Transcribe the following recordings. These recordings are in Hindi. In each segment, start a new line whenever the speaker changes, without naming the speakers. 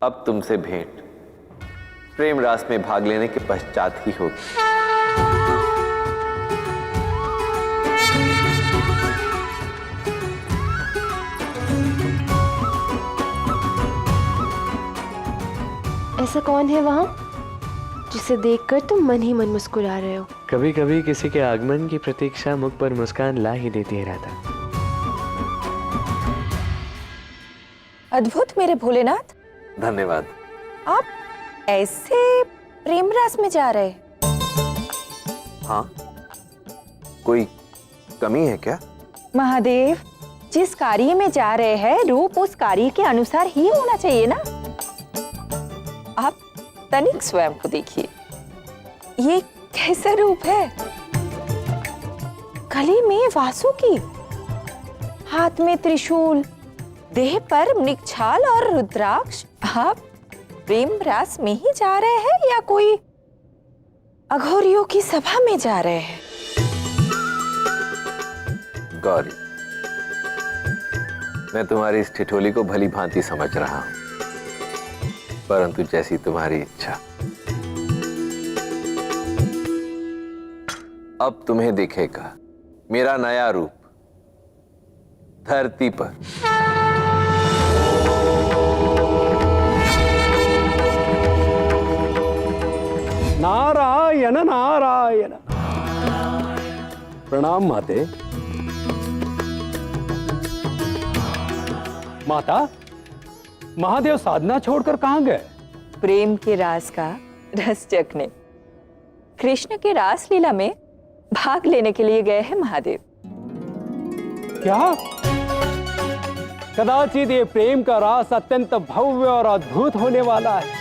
अब तुमसे भेंट प्रेम रास में भाग लेने के पश्चात ही होगी।
ऐसा कौन है वहां जिसे देखकर तुम मन ही मन मुस्कुरा रहे हो?
कभी कभी किसी के आगमन की प्रतीक्षा मुख पर मुस्कान ला ही देती है राधा।
अद्भुत मेरे भोलेनाथ।
धन्यवाद।
आप ऐसे प्रेम रास में जा रहे?
हाँ, कोई कमी है क्या?
महादेव, जिस कार्य में जा रहे हैं रूप उस कार्य के अनुसार ही होना चाहिए ना। आप तनिक स्वयं को देखिए, ये कैसा रूप है। गले में वासुकी, हाथ में त्रिशूल, देह पर मृगछाल और रुद्राक्ष। आप प्रेम रास में ही जा रहे हैं या कोई अघोरियों की सभा में जा रहे हैं?
गौरी, मैं तुम्हारी इस ठिठोली को भली भांति समझ रहा हूं, परंतु जैसी तुम्हारी इच्छा। अब तुम्हें दिखेगा मेरा नया रूप धरती पर।
नारायण नारायण। प्रणाम माते। माता, महादेव साधना छोड़कर कहां गए?
प्रेम के रास का रस चखने, कृष्ण के रास लीला में भाग लेने के लिए गए हैं महादेव।
क्या? कदाचित ये प्रेम का रास अत्यंत भव्य और अद्भुत होने वाला है।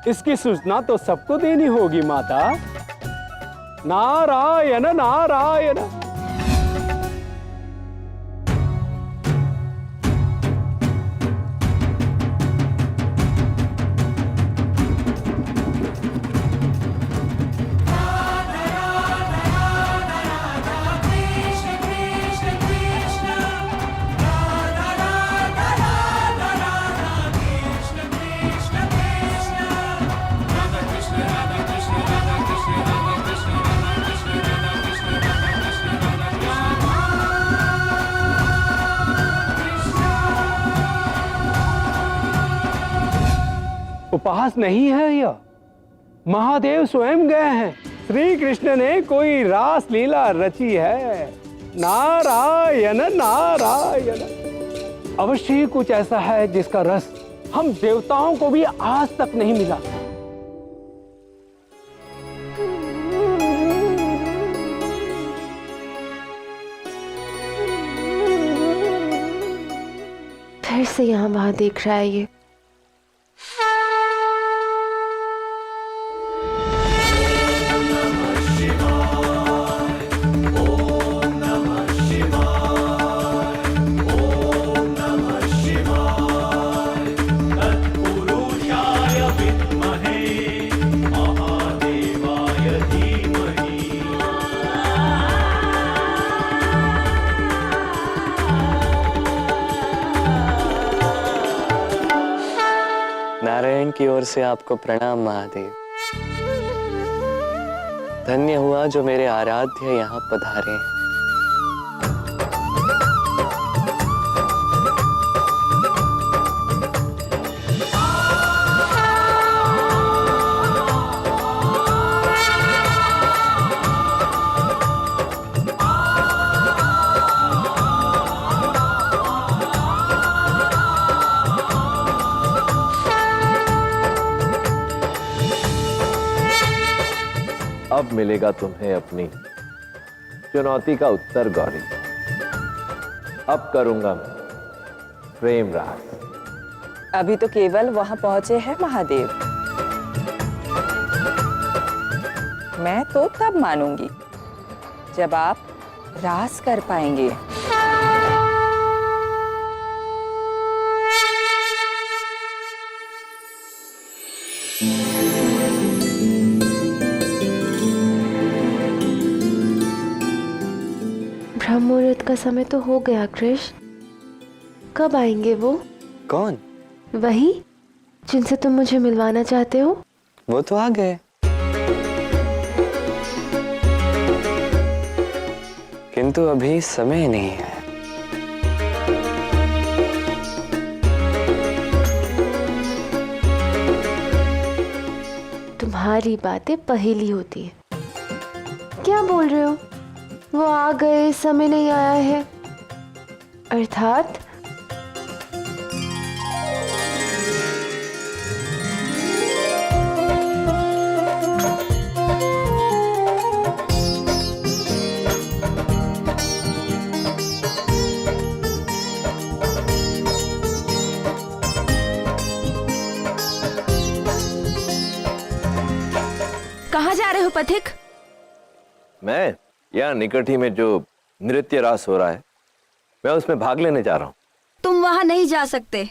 इसकी सूचना तो सबको देनी होगी माता। नारायण नारायण। उपहास नहीं है यह, महादेव स्वयं गए हैं। श्री कृष्ण ने कोई रास लीला रची है। नारायण नारायण। अवश्य ही कुछ ऐसा है जिसका रस हम देवताओं को भी आज तक नहीं मिला।
फिर से यहाँ वहां देख रहा है ये।
नारायण की ओर से आपको प्रणाम महादेव। धन्य हुआ जो मेरे आराध्य यहाँ पधारे।
अब मिलेगा तुम्हें अपनी चुनौती का उत्तर गौरी। अब करूंगा मैं प्रेम रास।
अभी तो केवल वहां पहुंचे हैं महादेव। मैं तो तब मानूंगी जब आप रास कर पाएंगे।
ब्रह्म मुहूर्त का समय तो हो गया कृष्ण, कब आएंगे वो?
कौन?
वही जिनसे तुम मुझे मिलवाना चाहते हो?
वो तो आ गए, किंतु अभी समय नहीं है।
तुम्हारी बातें पहेली होती है। क्या बोल रहे हो? वो आ गए, समय नहीं आया है, अर्थात
कहाँ जा रहे हो पथिक?
मैं यहाँ निकट ही में जो नृत्य रास हो रहा है, मैं उसमें भाग लेने जा रहा हूँ।
तुम वहां नहीं जा सकते।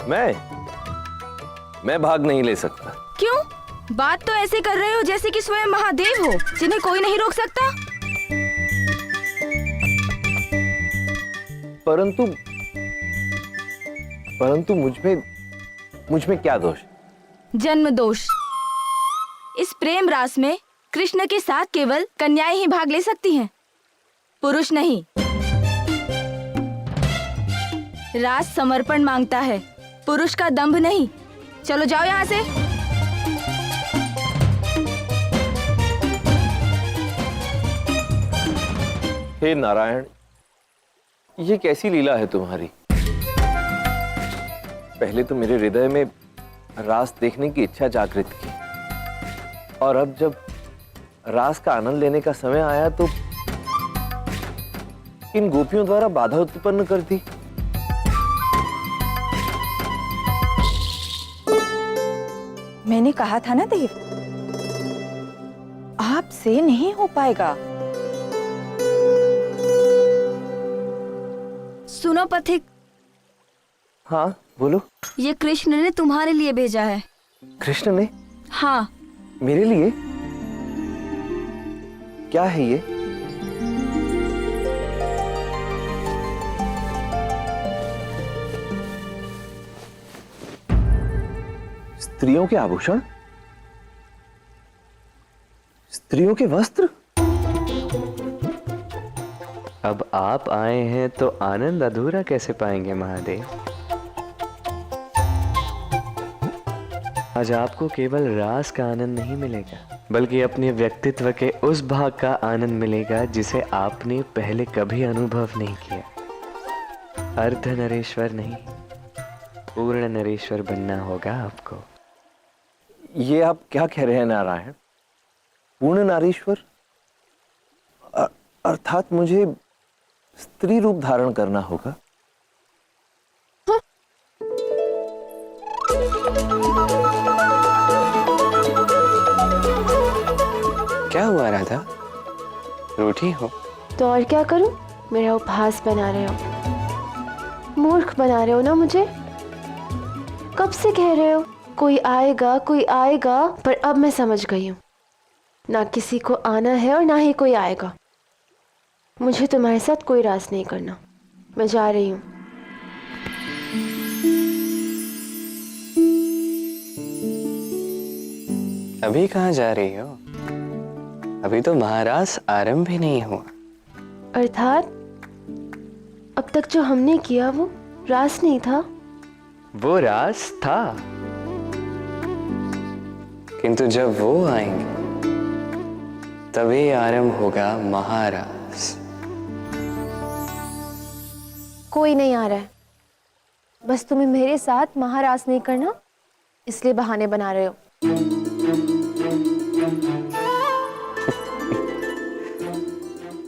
मैं भाग नहीं ले सकता।
क्यों? बात तो ऐसे कर रहे हो जैसे कि स्वयं महादेव हो, जिन्हें कोई नहीं रोक सकता।
परंतु मुझ में क्या दोष?
जन्म दोष। इस प्रेम रास में कृष्ण के साथ केवल कन्याएं ही भाग ले सकती हैं, पुरुष नहीं। रास समर्पण मांगता है, पुरुष का दंभ नहीं। चलो जाओ यहाँ से।
हे नारायण, ये कैसी लीला है तुम्हारी? पहले तो मेरे हृदय में रास देखने की इच्छा जागृत की, और अब जब रास का आनंद लेने का समय आया तो इन गोपियों द्वारा बाधा उत्पन्न कर दी।
मैंने कहा था ना देव, आपसे नहीं हो पाएगा।
सुनो पथिक,
हाँ बोलो।
ये कृष्ण ने तुम्हारे लिए भेजा है।
कृष्ण ने?
हाँ।
मेरे लिए? क्या है ये? स्त्रियों के आभूषण, स्त्रियों के वस्त्र।
अब आप आए हैं तो आनंद अधूरा कैसे पाएंगे महादेव? आज आपको केवल रास का आनंद नहीं मिलेगा, बल्कि अपने व्यक्तित्व के उस भाग का आनंद मिलेगा जिसे आपने पहले कभी अनुभव नहीं किया। अर्ध नरेश्वर नहीं, पूर्ण नरेश्वर बनना होगा आपको।
ये आप क्या कह रहे हैं नारायण? पूर्ण नारीश्वर? अर्थात मुझे स्त्री रूप धारण करना होगा?
क्या हुआ राधा, रूठी हो?
तो और क्या करूं? मेरा उपहास बना रहे हो, मूर्ख बना रहे हो ना मुझे। कब से कह रहे हो कोई आएगा कोई आएगा, पर अब मैं समझ गई हूं, ना किसी को आना है और ना ही कोई आएगा। मुझे तुम्हारे साथ कोई रास नहीं करना, मैं जा रही हूं।
अभी कहाँ जा रही हो? अभी तो महारास आरंभ भी नहीं हुआ।
अर्थात अब तक जो हमने किया वो रास नहीं था?
वो रास था, किंतु जब वो आएंगे तभी आरंभ होगा महारास।
कोई नहीं आ रहा है, बस तुम्हें मेरे साथ महारास नहीं करना इसलिए बहाने बना रहे हो।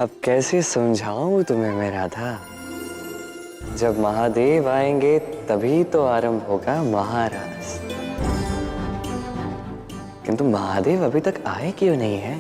अब कैसे समझाऊं तुम्हें मैं राधा? जब महादेव आएंगे तभी तो आरंभ होगा महारास। किंतु महादेव अभी तक आए क्यों नहीं है?